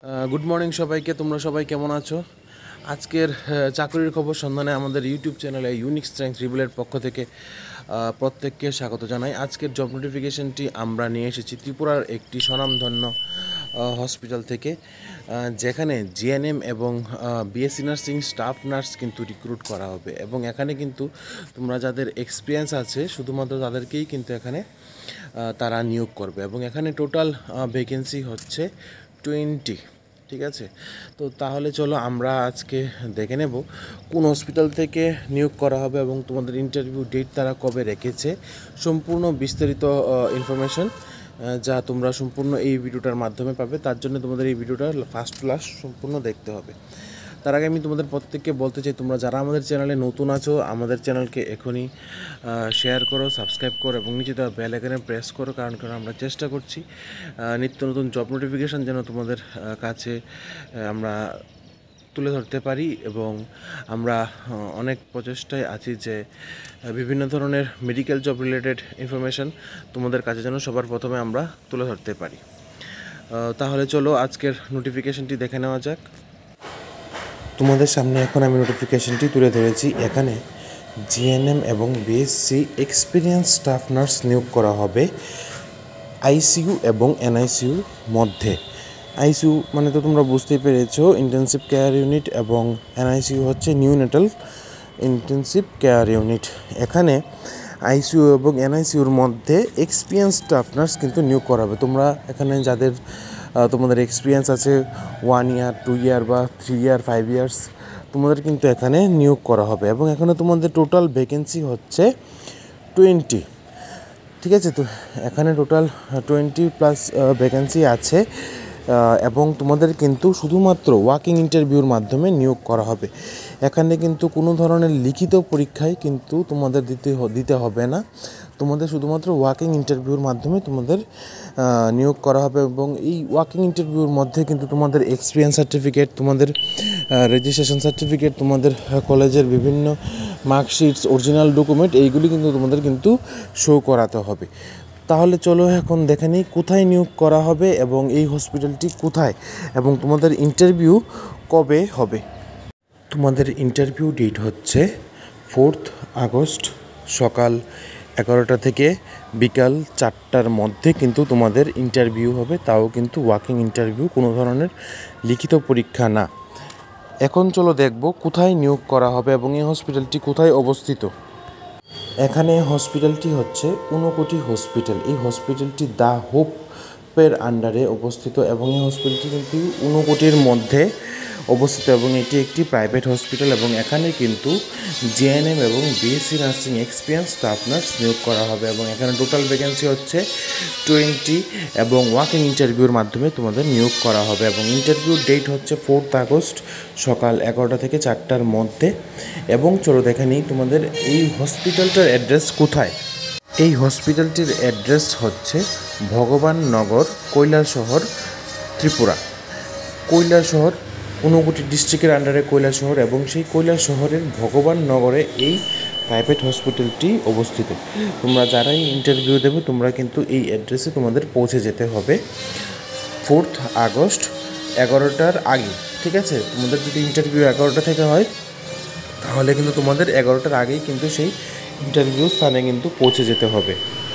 Good morning সবাইকে। তোমরা সবাই কেমন আছো? আজকের চাকরির খবর সন্ধানে আমাদের ইউটিউব চ্যানেলে ইউনিক স্ট্রেংথ রিভিলের পক্ষ থেকে প্রত্যেককে স্বাগত জানাই। আজকের জব নোটিফিকেশনটি আমরা নিয়ে এসেছি ত্রিপুরার একটি স্বনামধন্য হসপিটাল থেকে, যেখানে জিএনএম এবং বিএসসি নার্সিং স্টাফ নার্স কিন্তু রিক্রুট করা হবে। এবং এখানে কিন্তু তোমরা যাদের এক্সপিরিয়েন্স আছে শুধুমাত্র তাদেরকেই কিন্তু এখানে তারা নিয়োগ করবে। এবং এখানে টোটাল ভ্যাকেন্সি হচ্ছে 20। ঠিক আছে, তো তাহলে চলো আমরা আজকে দেখে নেব কোন হসপিটাল থেকে নিয়োগ করা হবে এবং তোমাদের ইন্টারভিউ ডেট তারা কবে রেখেছে। সম্পূর্ণ বিস্তারিত ইনফরমেশন যা তোমরা সম্পূর্ণ এই ভিডিওটার মাধ্যমে পাবে। তার জন্য তোমাদের এই ভিডিওটা ফার্স্ট টু লাস্ট সম্পূর্ণ দেখতে হবে। তার আগে আমি তোমাদের প্রত্যেককে বলতে চাই, তোমরা যারা আমাদের চ্যানেলে নতুন আছো আমাদের চ্যানেলকে এখনই শেয়ার করো, সাবস্ক্রাইব করো এবং নিচে দেওয়া বেল আইকনে প্রেস করো, কারণ আমরা চেষ্টা করছি নিত্য নতুন জব নোটিফিকেশান যেন তোমাদের কাছে আমরা তুলে ধরতে পারি। এবং আমরা অনেক প্রচেষ্টায় আছি যে বিভিন্ন ধরনের মেডিকেল জব রিলেটেড ইনফরমেশান তোমাদের কাছে যেন সবার প্রথমে আমরা তুলে ধরতে পারি। তাহলে চলো আজকের নোটিফিকেশানটি দেখে নেওয়া যাক। তোমাদের সামনে এখন আমি নোটিফিকেশনটি তুলে ধরেছি। এখানে জিএনএম এবং বিএসসি এক্সপিরিয়েন্স স্টাফ নার্স নিয়োগ করা হবে আইসিইউ এবং এনআইসিইউর মধ্যে। আইসিইউ মানে তো তোমরা বুঝতেই পেরেছো, ইন্টেনসিভ কেয়ার ইউনিট, এবং এনআইসিইউ হচ্ছে নিউনেটাল ইন্টেনসিভ কেয়ার ইউনিট। এখানে আইসিইউ এবং এনআইসিইউর মধ্যে এক্সপিরিয়েন্স স্টাফ নার্স কিন্তু নিয়োগ করা হবে। তোমরা এখানে যাদের তোমাদের এক্সপিরিয়েন্স আছে 1 ইয়ার, 2 ইয়ার বা 3 ইয়ার, 5 ইয়ার্স, তোমাদের কিন্তু এখানে নিয়োগ করা হবে। এবং এখানে তোমাদের টোটাল ভ্যাকেন্সি হচ্ছে 20। ঠিক আছে, তো এখানে টোটাল 20+ ভ্যাকেন্সি আছে। এবং তোমাদের কিন্তু শুধুমাত্র ওয়াকিং ইন্টারভিউর মাধ্যমে নিয়োগ করা হবে। এখানে কিন্তু কোনো ধরনের লিখিত পরীক্ষায় কিন্তু তোমাদের দিতে হবে না। তোমাদের শুধুমাত্র ওয়াকিং ইন্টারভিউর মাধ্যমে তোমাদের নিয়োগ করা হবে। এবং এই ওয়াকিং ইন্টারভিউর মধ্যে কিন্তু তোমাদের এক্সপিরিয়েন্স সার্টিফিকেট, তোমাদের রেজিস্ট্রেশন সার্টিফিকেট, তোমাদের কলেজের বিভিন্ন মার্কশিটস, অরিজিনাল ডকুমেন্ট, এইগুলি কিন্তু তোমাদের কিন্তু শো করাতে হবে। তাহলে চলো এখন দেখে নিই কোথায় নিয়োগ করা হবে এবং এই হসপিটালটি কোথায় এবং তোমাদের ইন্টারভিউ কবে হবে। তোমাদের ইন্টারভিউ ডেট হচ্ছে 4 আগস্ট সকাল 11টা থেকে বিকাল 4টার মধ্যে কিন্তু তোমাদের ইন্টারভিউ হবে। তাও কিন্তু ওয়াকিং ইন্টারভিউ, কোনো ধরনের লিখিত পরীক্ষা না। এখন চলো দেখব কোথায় নিয়োগ করা হবে এবং এই হসপিটালটি কোথায় অবস্থিত। এখানে হসপিটালটি হচ্ছে ঊনকোটি হসপিটাল। এই হসপিটালটি দ্য হোপের আন্ডারে অবস্থিত এবং এই হসপিটালটি কিন্তু ঊনকোটির মধ্যে অবস্থিত এবং এটি একটি প্রাইভেট হসপিটাল। এবং এখানে কিন্তু জিএনএম এবং BSc nursing experience staff nurse নিয়োগ করা হবে। এবং এখানে টোটাল ভ্যাকেন্সি হচ্ছে 20 এবং ওয়াকিং ইন্টারভিউর মাধ্যমে তোমাদের নিয়োগ করা হবে। এবং ইন্টারভিউর ডেট হচ্ছে 4 আগস্ট সকাল 11টা থেকে 4টার মধ্যে। এবং চলো দেখে নিই তোমাদের এই হসপিটালটার অ্যাড্রেস কোথায়। এই হসপিটালটির অ্যাড্রেস হচ্ছে ভগবাননগর, কৈলাসহর, ত্রিপুরা। কৈলাসহর ঊনকোটি ডিস্ট্রিক্টের আন্ডারে কৈলাসহর, এবং সেই কৈলাসহরের ভগবাননগরে এই প্রাইভেট হসপিটালটি অবস্থিত। তোমরা যারাই ইন্টারভিউ দেবে তোমরা কিন্তু এই অ্যাড্রেসে তোমাদের পৌঁছে যেতে হবে 4 আগস্ট 11টার আগে। ঠিক আছে, তোমাদের যদি ইন্টারভিউ 11টা থেকে হয় তাহলে কিন্তু তোমাদের 11টার আগেই কিন্তু সেই ইন্টারভিউ স্থানে কিন্তু পৌঁছে যেতে হবে।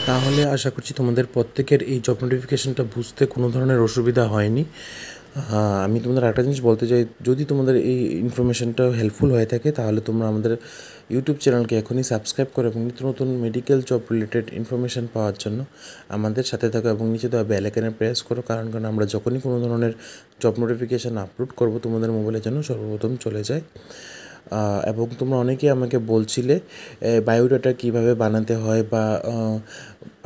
তাহলে আশা করছি তোমাদের প্রত্যেকের এই জব নোটিফিকেশনটা বুঝতে কোনো ধরনের অসুবিধা হয়নি। আমি তোমাদের একটা জিনিস বলতে চাই, যদি তোমাদের এই ইনফরমেশনটা হেল্পফুল হয়ে থাকে তাহলে তোমরা আমাদের ইউটিউব চ্যানেলকে এখনই সাবস্ক্রাইব করো এবং নিত্য নতুন মেডিকেল জব রিলেটেড ইনফরমেশান পাওয়ার জন্য আমাদের সাথে থাকো এবং নিচে দেওয়া বেল আইকনে প্রেস করো, কারণ আমরা যখনই কোনো ধরনের জব নোটিফিকেশান আপলোড করব তোমাদের মোবাইলের জন্য সর্বপ্রথম চলে যায়। এবং তোমরা অনেকেই আমাকে বলছিলে বায়োডাটা কীভাবে বানাতে হয় বা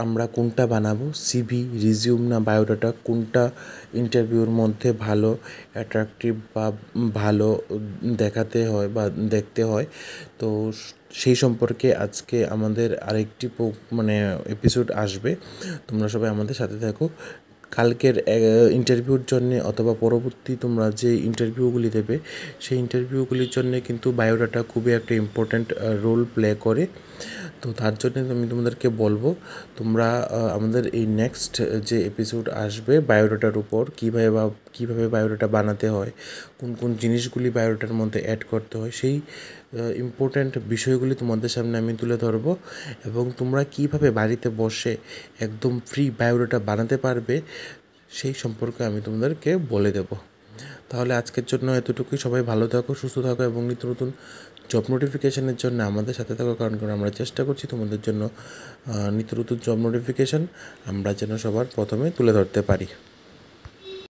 আমরা কোনটা বানাবো, সিভি, রিজিউম না বায়োডাটা, কোনটা ইন্টারভিউর মধ্যে ভালো অ্যাট্রাকটিভ বা ভালো দেখাতে হয় বা দেখতে হয়। তো সেই সম্পর্কে আজকে আমাদের আরেকটি এপিসোড আসবে। তোমরা সবাই আমাদের সাথে থাকো। কালকের ইন্টারভিউর জন্যে অথবা পরবর্তী তোমরা যে ইন্টারভিউগুলি দেবে সেই ইন্টারভিউগুলির জন্যে কিন্তু বায়োডাটা খুবই একটা ইম্পর্ট্যান্ট রোল প্লে করে। তো তার জন্য আমি তোমাদেরকে বলবো তোমরা আমাদের এই নেক্সট যে এপিসোড আসবে বায়োডাটার উপর কীভাবে বায়োডাটা বানাতে হয়, কোন কোন জিনিসগুলি বায়োডাটার মধ্যে অ্যাড করতে হয়, সেই ইম্পর্ট্যান্ট বিষয়গুলি তোমাদের সামনে আমি তুলে ধরবো এবং তোমরা কীভাবে বাড়িতে বসে একদম ফ্রি বায়োডাটা বানাতে পারবে সেই সম্পর্কে আমি তোমাদেরকে বলে দেবো। তাহলে আজকের জন্য এতটুকুই। সবাই ভালো থাকো, সুস্থ থাকো এবং নিত্য নতুন জব নোটিফিকেশানের জন্য আমাদের সাথে থাকো, কারণ আমরা চেষ্টা করছি তোমাদের জন্য নিত্য নতুন জব নোটিফিকেশান আমরা যেন সবার প্রথমে তুলে ধরতে পারি।